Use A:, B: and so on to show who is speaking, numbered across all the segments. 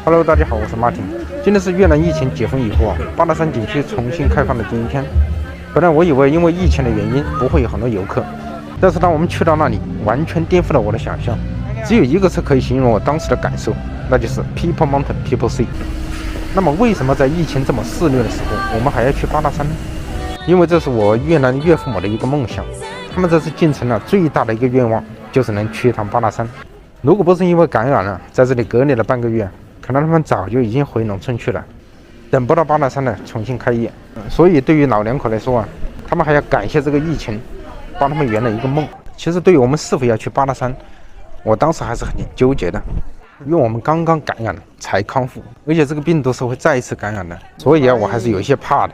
A: Hello， 大家好，我是马婷。今天是越南疫情解封以后八达山景区重新开放的第一天。本来我以为因为疫情的原因不会有很多游客，但是当我们去到那里，完全颠覆了我的想象。只有一个词可以形容我当时的感受，那就是 People Mountain People Sea。那么为什么在疫情这么肆虐的时候，我们还要去八达山呢？因为这是我越南岳父母的一个梦想，他们这次进城最大的一个愿望就是能去一趟八达山。如果不是因为感染了，在这里隔离了半个月，可能他们早就已经回农村去了，等不到八达山的重新开业。所以对于老两口来说他们还要感谢这个疫情，帮他们圆了一个梦。其实对于我们是否要去八达山，我当时还是很纠结的，因为我们刚刚感染才康复，而且这个病毒是会再一次感染的，所以我还是有一些怕的。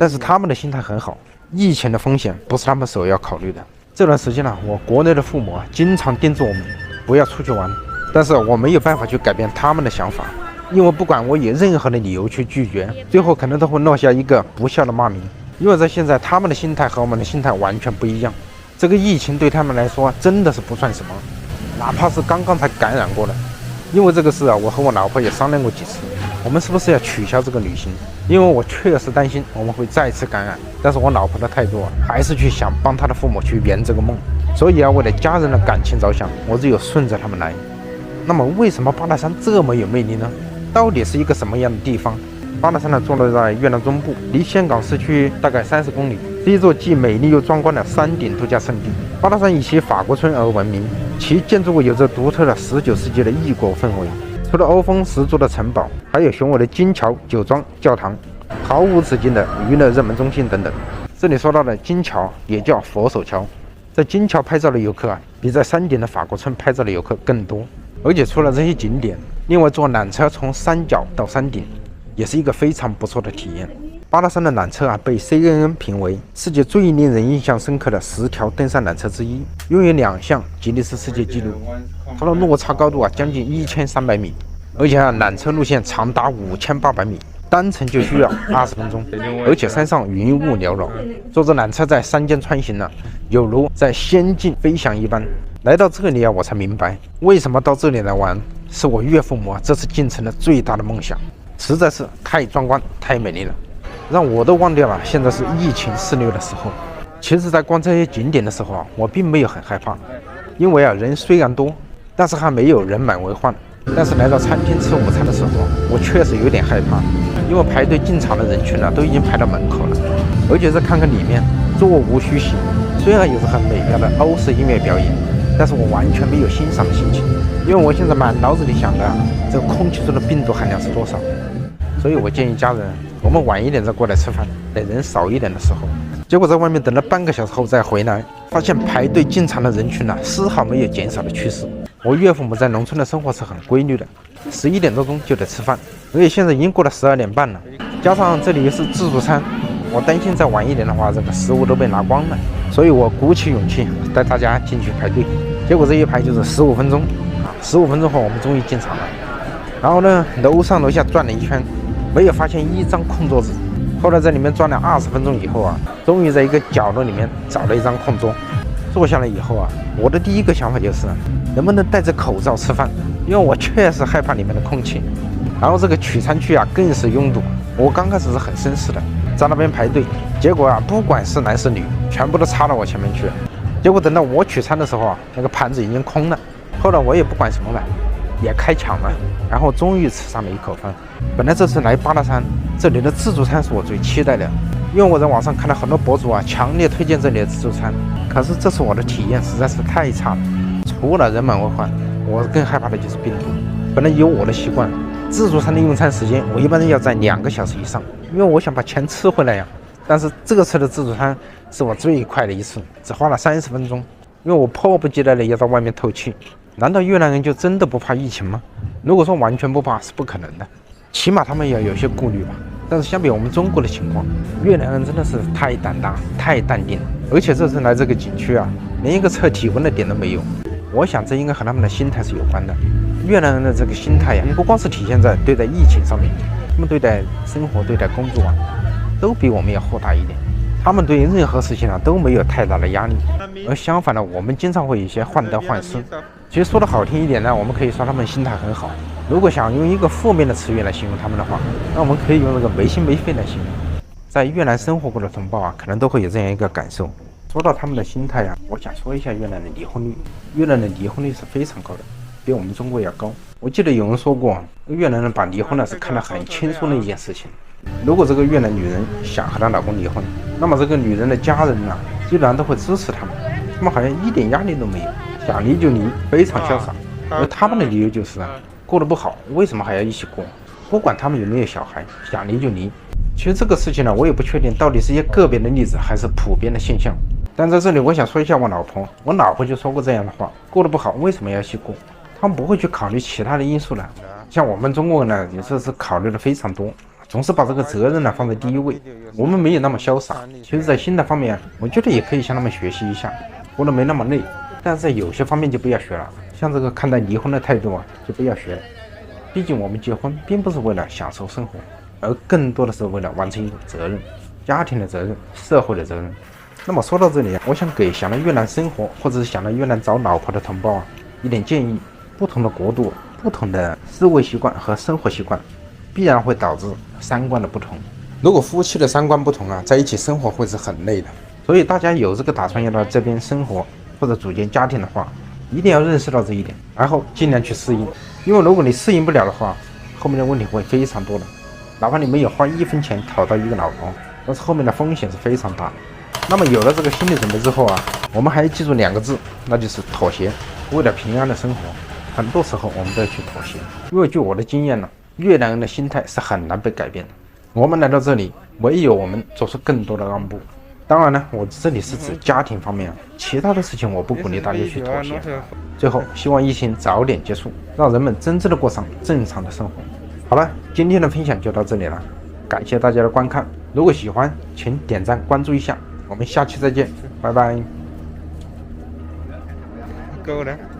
A: 但是他们的心态很好，疫情的风险不是他们首要考虑的。这段时间我国内的父母经常叮嘱我们不要出去玩，但是我没有办法去改变他们的想法，因为不管我以任何的理由去拒绝，最后可能都会落下一个不孝的骂名。因为在现在他们的心态和我们的心态完全不一样，这个疫情对他们来说真的是不算什么，哪怕是刚刚才感染过的。因为这个事我和我老婆也商量过几次，我们是不是要取消这个旅行，因为我确实担心我们会再次感染。但是我老婆的态度还是去想帮她的父母去圆这个梦，所以为了家人的感情着想，我只有顺着他们来。那么为什么八达山这么有魅力呢？到底是一个什么样的地方？八达山坐落在越南中部，离香港市区大概30公里，是一座既美丽又壮观的山顶度假胜地。八达山以其法国村而闻名，其建筑物有着独特的19世纪的异国氛围。除了欧风十足的城堡，还有雄伟的金桥、酒庄、教堂，毫无止境的娱乐热门中心等等。这里说到的金桥也叫佛手桥，在金桥拍照的游客比在山顶的法国村拍照的游客更多。而且除了这些景点，另外坐缆车从山脚到山顶也是一个非常不错的体验。八达山的缆车被 CNN 评为世界最令人印象深刻的10条登山缆车之一，拥有2项吉尼斯世界纪录。它的落差高度将近1300米，而且缆车路线长达5800米，单程就需要20分钟，而且山上云雾缭绕，坐着缆车在山间穿行有如在仙境飞翔一般。来到这里我才明白为什么到这里来玩是我岳父母这次进城的最大的梦想，实在是太壮观太美丽了，让我都忘掉了现在是疫情肆虐的时候。其实在逛这些景点的时候我并没有很害怕，因为人虽然多，但是还没有人满为患。但是来到餐厅吃午餐的时候我确实有点害怕，因为排队进场的人群都已经排到门口了，而且再看看里面座无虚席，虽然有着很美妙的欧式音乐表演，但是我完全没有欣赏的心情，因为我现在满脑子里想的这个空气中的病毒含量是多少。所以我建议家人我们晚一点再过来吃饭，等人少一点的时候。结果在外面等了半个小时后再回来，发现排队进场的人群丝毫没有减少的趋势。我岳父母在农村的生活是很规律的，11点多钟就得吃饭，而且现在已经过了12点半了，加上这里是自助餐，我担心再晚一点的话这个食物都被拿光了，所以我鼓起勇气带大家进去排队。结果这一排就是15分钟15分钟后我们终于进场了。然后呢，楼上楼下转了一圈，没有发现一张空桌子。后来在里面转了20分钟以后终于在一个角落里面找了一张空桌，坐下来以后我的第一个想法就是能不能戴着口罩吃饭，因为我确实害怕里面的空气。然后这个取餐区更是拥堵，我刚开始是很绅士的，在那边排队，结果不管是男是女，全部都插到我前面去了。结果等到我取餐的时候那个盘子已经空了。后来我也不管什么了，也开抢了，然后终于吃上了一口饭。本来这次来八达山，这里的自助餐是我最期待的，因为我在网上看到很多博主强烈推荐这里的自助餐，可是这次我的体验实在是太差了。除了人满为患，我更害怕的就是病毒。本来有我的习惯，自助餐的用餐时间我一般要在2个小时以上，因为我想把钱吃回来呀。但是这个次的自助餐是我最快的一次，只花了30分钟，因为我迫不及待的要到外面透气。难道越南人就真的不怕疫情吗？如果说完全不怕是不可能的，起码他们也有些顾虑吧。但是相比我们中国的情况，越南人真的是太胆大太淡定，而且这次来这个景区连一个测体温的点都没有。我想这应该和他们的心态是有关的。越南人的这个心态不光是体现在对待疫情上面，他们对待生活对待工作都比我们要豁达一点。他们对任何事情都没有太大的压力，而相反呢，我们经常会有一些患得患失。其实说的好听一点呢，我们可以说他们心态很好。如果想用一个负面的词语来形容他们的话，那我们可以用那个没心没肺来形容。在越南生活过的同胞可能都会有这样一个感受。说到他们的心态我想说一下越南的离婚率。越南的离婚率是非常高的，比我们中国要高。我记得有人说过，越南人把离婚是看得很轻松的一件事情。如果这个越南女人想和她老公离婚，那么这个女人的家人基本上都会支持他们，他们好像一点压力都没有，想离就离，非常潇洒。而他们的理由就是过得不好，为什么还要一起过？不管他们有没有小孩，想离就离。其实这个事情我也不确定到底是一些个别的例子还是普遍的现象。但在这里我想说一下我老婆就说过这样的话，过得不好为什么要一起过？他们不会去考虑其他的因素了。像我们中国人有时候是考虑的非常多，总是把这个责任放在第一位。我们没有那么潇洒。其实在心态方面我觉得也可以向他们学习一下，活得没那么累。但是在有些方面就不要学了，像这个看待离婚的态度就不要学了。毕竟我们结婚并不是为了享受生活，而更多的是为了完成一种责任，家庭的责任，社会的责任。那么说到这里我想给想来越南生活或者是想来越南找老婆的同胞一点建议。不同的国度，不同的思维习惯和生活习惯，必然会导致三观的不同。如果夫妻的三观不同在一起生活会是很累的。所以大家有这个打算要到这边生活或者组建家庭的话，一定要认识到这一点，然后尽量去适应。因为如果你适应不了的话，后面的问题会非常多的。哪怕你没有花1分钱讨到一个老婆，但是后面的风险是非常大的。那么有了这个心理准备之后我们还要记住2个字，那就是妥协。为了平安的生活，很多时候我们都要去妥协。因为据我的经验越南人的心态是很难被改变的。我们来到这里，唯有我们做出更多的让步。当然我这里是指家庭方面其他的事情我不鼓励大家去妥协。最后希望疫情早点结束，让人们真正的过上正常的生活。好了，今天的分享就到这里了，感谢大家的观看。如果喜欢请点赞关注一下，我们下期再见，拜拜。够了。